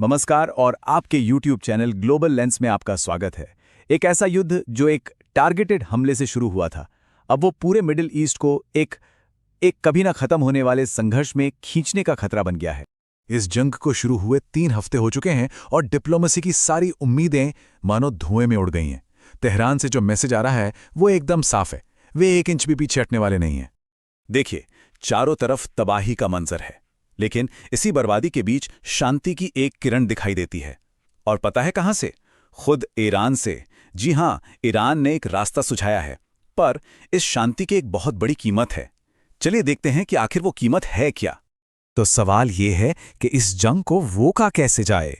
नमस्कार और आपके YouTube चैनल ग्लोबल लेंस में आपका स्वागत है। एक ऐसा युद्ध जो एक टारगेटेड हमले से शुरू हुआ था, अब वो पूरे मिडिल ईस्ट को एक कभी ना खत्म होने वाले संघर्ष में खींचने का खतरा बन गया है। इस जंग को शुरू हुए 3 हफ्ते हो चुके हैं और डिप्लोमेसी की सारी उम्मीदें मानो धुएं में उड़ गई हैं। तेहरान से जो मैसेज आ रहा है वो एकदम साफ है, वे 1 इंच भी पीछे हटने वाले नहीं हैं। देखिए, चारों तरफ तबाही का मंजर है, लेकिन इसी बर्बादी के बीच शांति की एक किरण दिखाई देती है। और पता है कहां से? खुद ईरान से। जी हां, ईरान ने एक रास्ता सुझाया है, पर इस शांति की एक बहुत बड़ी कीमत है। चलिए देखते हैं कि आखिर वो कीमत है क्या। तो सवाल ये है कि इस जंग को रोका कैसे जाए।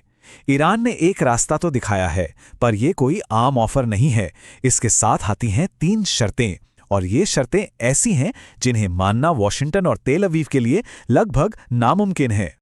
ईरान ने एक रास्ता तो दिखाया है, पर यह कोई आम ऑफर नहीं है। इसके साथ आती हैं 3 शर्तें, और ये शर्तें ऐसी हैं जिन्हें मानना वॉशिंगटन और तेल अवीव के लिए लगभग नामुमकिन है।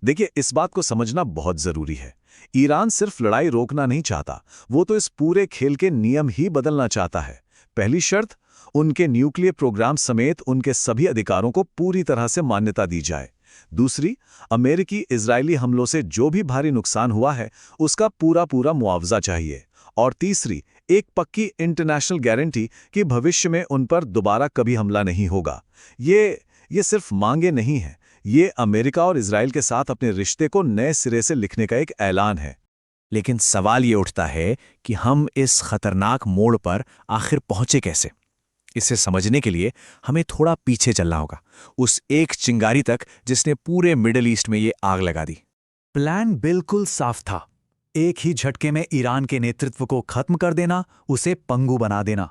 देखिए, इस बात को समझना बहुत जरूरी है। ईरान सिर्फ लड़ाई रोकना नहीं चाहता, वो तो इस पूरे खेल के नियम ही बदलना चाहता है। पहली शर्त, उनके न्यूक्लियर प्रोग्राम समेत उनके सभी अधिकारों को पूरी तरह से मान्यता दी जाए। दूसरी, अमेरिकी इजरायली हमलों से जो भी भारी नुकसान हुआ है उसका पूरा मुआवजा चाहिए। और तीसरी, एक पक्की इंटरनेशनल गारंटी कि भविष्य में उन पर दोबारा कभी हमला नहीं होगा। ये सिर्फ मांगे नहीं हैं, ये अमेरिका और इजराइल के साथ अपने रिश्ते को नए सिरे से लिखने का एक ऐलान है। लेकिन सवाल ये उठता है कि हम इस खतरनाक मोड़ पर आखिर पहुंचे कैसे। इसे समझने के लिए हमें थोड़ा पीछे चलना होगा, उस एक चिंगारी तक जिसने पूरे मिडिल ईस्ट में ये आग लगा दी। प्लान बिल्कुल साफ था, एक ही झटके में ईरान के नेतृत्व को खत्म कर देना, उसे पंगु बना देना।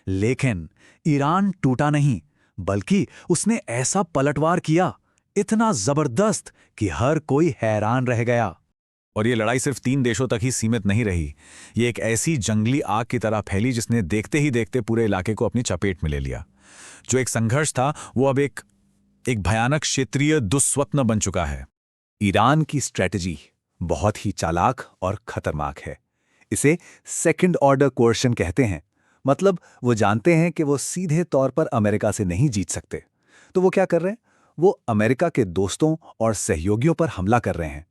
लेकिन ईरान टूटा नहीं, बल्कि उसने ऐसा पलटवार किया, इतना जबरदस्त कि हर कोई हैरान रह गया। और ये लड़ाई सिर्फ 3 देशों तक ही सीमित नहीं रही। ये एक ऐसी जंगली आग की तरह फैली जिसने देखते ही देखते पूरे इलाके को अपनी चपेट में ले लिया। जो एक संघर्ष था वो अब एक भयानक क्षेत्रीय दुस्वप्न बन चुका है। ईरान की स्ट्रेटजी बहुत ही चालाक और खतरनाक है। इसे सेकंड ऑर्डर कोएर्शन कहते हैं। मतलब वो जानते हैं कि वो सीधे तौर पर अमेरिका से नहीं जीत सकते, तो वो क्या कर रहे हैं? वो अमेरिका के दोस्तों और सहयोगियों पर हमला कर रहे हैं।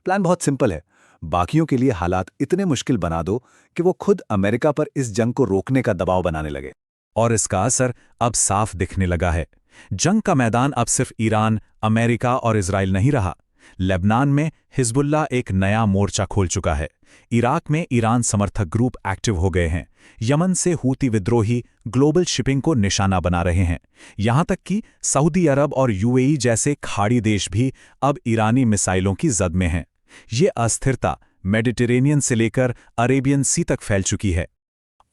प्लान बहुत सिंपल है, बाकियों के लिए हालात इतने मुश्किल बना दो कि वो खुद अमेरिका पर इस जंग को रोकने का दबाव बनाने लगे। और इसका असर अब साफ दिखने लगा है। जंग का मैदान अब सिर्फ ईरान, अमेरिका और इजराइल नहीं रहा। लेबनान में हिजबुल्लाह एक नया मोर्चा खोल चुका है। इराक में ईरान समर्थक ग्रुप एक्टिव हो गए हैं। यमन से हूती विद्रोही ग्लोबल शिपिंग को निशाना बना रहे हैं। यहां तक कि सऊदी अरब और यूएई जैसे खाड़ी देश भी अब ईरानी मिसाइलों की जद में हैं। ये अस्थिरता मेडिटेरेनियन से लेकर अरेबियन सी तक फैल चुकी है।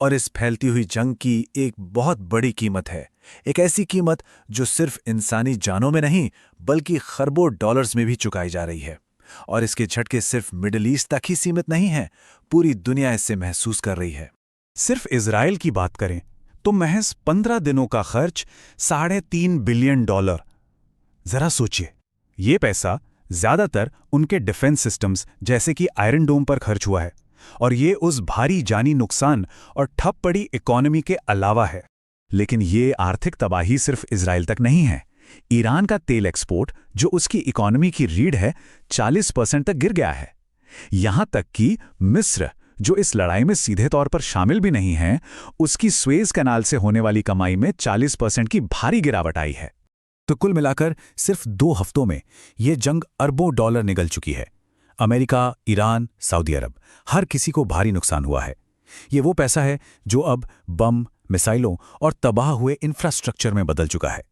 और इस फैलती हुई जंग की एक बहुत बड़ी कीमत है, एक ऐसी कीमत जो सिर्फ इंसानी जानों में नहीं बल्कि खरबों डॉलर्स में भी चुकाई जा रही है। और इसके झटके सिर्फ मिडिल ईस्ट तक ही सीमित नहीं हैं, पूरी दुनिया इससे महसूस कर रही है। सिर्फ इजराइल की बात करें तो महज 15 दिनों का खर्च $3.5 बिलियन। जरा सोचिए, ये पैसा ज्यादातर उनके डिफेंस सिस्टम्स जैसे कि आयरन डोम पर खर्च हुआ है, और ये उस भारी जानी नुकसान और ठप पड़ी इकोनॉमी के अलावा है। लेकिन ये आर्थिक तबाही सिर्फ इजराइल तक नहीं है। ईरान का तेल एक्सपोर्ट, जो उसकी इकोनॉमी की रीढ़ है, 40% तक गिर गया है। यहां तक कि मिस्र, जो इस लड़ाई में सीधे तौर पर शामिल भी नहीं है, उसकी स्वेज कैनाल से होने वाली कमाई में 40% की भारी गिरावट आई है। तो कुल मिलाकर सिर्फ 2 हफ्तों में यह जंग अरबों डॉलर निगल चुकी है। अमेरिका, ईरान, सऊदी अरब, हर किसी को भारी नुकसान हुआ है। ये वो पैसा है जो अब बम, मिसाइलों और तबाह हुए इंफ्रास्ट्रक्चर में बदल चुका है।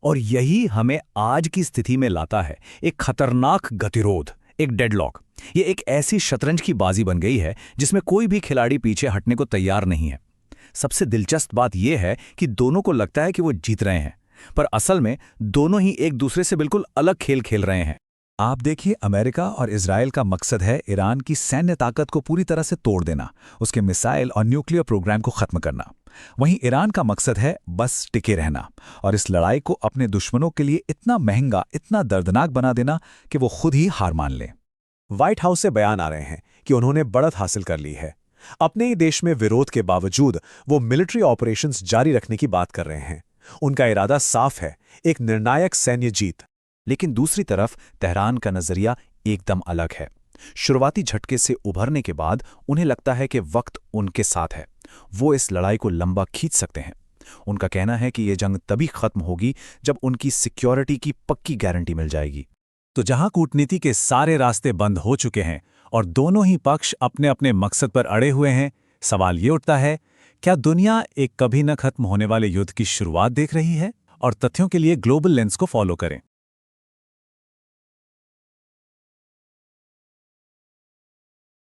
और यही हमें आज की स्थिति में लाता है, एक खतरनाक गतिरोध, एक डेडलॉक। ये एक ऐसी शतरंज की बाजी बन गई है जिसमें कोई भी खिलाड़ी पीछे हटने को तैयार नहीं है। सबसे दिलचस्प बात यह है कि दोनों को लगता है कि वो जीत रहे हैं, पर असल में दोनों ही एक दूसरे से बिल्कुल अलग खेल खेल रहे हैं। आप देखिए, अमेरिका और इजराइल का मकसद है ईरान की सैन्य ताकत को पूरी तरह से तोड़ देना, उसके मिसाइल और न्यूक्लियर प्रोग्राम को खत्म करना। वहीं ईरान का मकसद है बस टिके रहना और इस लड़ाई को अपने दुश्मनों के लिए इतना महंगा, इतना दर्दनाक बना देना कि वो खुद ही हार मान लें। व्हाइट हाउस से बयान आ रहे हैं कि उन्होंने बढ़त हासिल कर ली है। अपने ही देश में विरोध के बावजूद वो मिलिट्री ऑपरेशंस जारी रखने की बात कर रहे हैं। उनका इरादा साफ है, एक निर्णायक सैन्य जीत। लेकिन दूसरी तरफ तेहरान का नजरिया एकदम अलग है। शुरुआती झटके से उभरने के बाद उन्हें लगता है कि वक्त उनके साथ है। वो इस लड़ाई को लंबा खींच सकते हैं। उनका कहना है कि ये जंग तभी खत्म होगी जब उनकी सिक्योरिटी की पक्की गारंटी मिल जाएगी। तो जहां कूटनीति के सारे रास्ते बंद हो चुके हैं और दोनों ही पक्ष अपने अपने मकसद पर अड़े हुए हैं, सवाल ये उठता है, क्या दुनिया एक कभी न खत्म होने वाले युद्ध की शुरुआत देख रही है? और तथ्यों के लिए ग्लोबल लेंस को फॉलो करें।